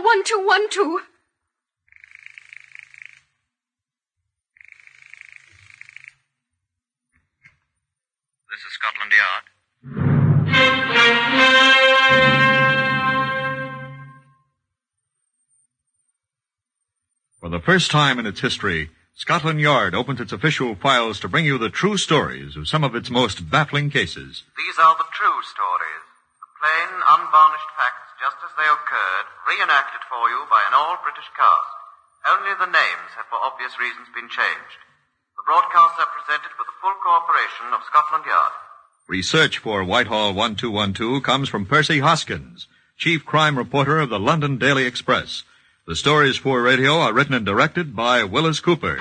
Whitehall 1212. This is Scotland Yard. For the first time in its history, Scotland Yard opens its official files to bring you the true stories of some of its most baffling cases. These are the true stories. The plain, unvarnished facts just as they occurred, reenacted for you by an all-British cast. Only the names have for obvious reasons been changed. The broadcasts are presented with the full cooperation of Scotland Yard. Research for Whitehall 1212 comes from Percy Hoskins, chief crime reporter of the London Daily Express. The stories for radio are written and directed by Wyllis Cooper.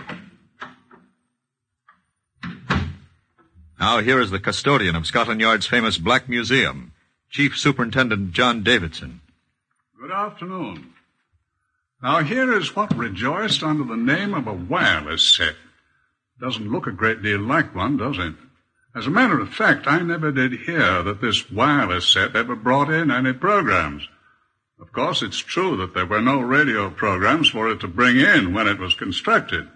Now here is the custodian of Scotland Yard's famous Black Museum, Chief Superintendent John Davidson. Good afternoon. Now here is what rejoiced under the name of a wireless set. Doesn't look a great deal like one, does it? As a matter of fact, I never did hear that this wireless set ever brought in any programs. Of course, it's true that there were no radio programs for it to bring in when it was constructed.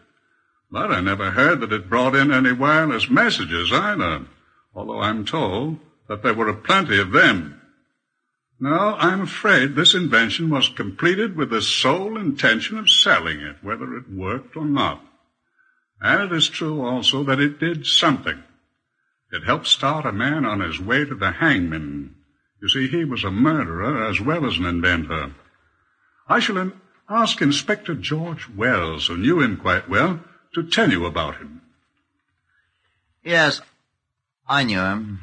But I never heard that it brought in any wireless messages either, although I'm told that there were plenty of them. No, I'm afraid this invention was completed with the sole intention of selling it, whether it worked or not. And it is true also that it did something. It helped start a man on his way to the hangman. You see, he was a murderer as well as an inventor. I shall ask Inspector George Wells, who knew him quite well, to tell you about him. Yes, I knew him.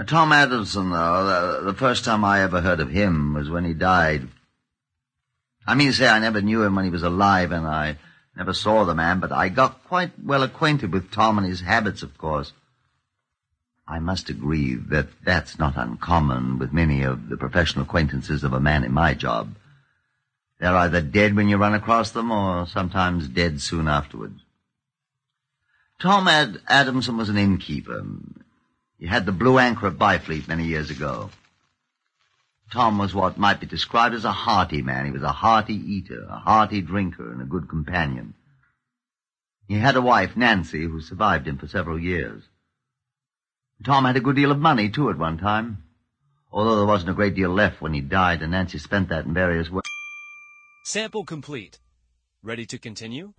Tom Adamson, though, the first time I ever heard of him was when he died. I mean to say I never knew him when he was alive, and I never saw the man, but I got quite well acquainted with Tom and his habits, of course. I must agree that that's not uncommon with many of the professional acquaintances of a man in my job. They're either dead when you run across them, or sometimes dead soon afterwards. Tom Adamson was an innkeeper. He had the Blue Anchor at Byfleet many years ago. Tom was what might be described as a hearty man. He was a hearty eater, a hearty drinker, and a good companion. He had a wife, Nancy, who survived him for several years. Tom had a good deal of money, too, at one time, although there wasn't a great deal left when he died, and Nancy spent that in various ways. Sample complete. Ready to continue?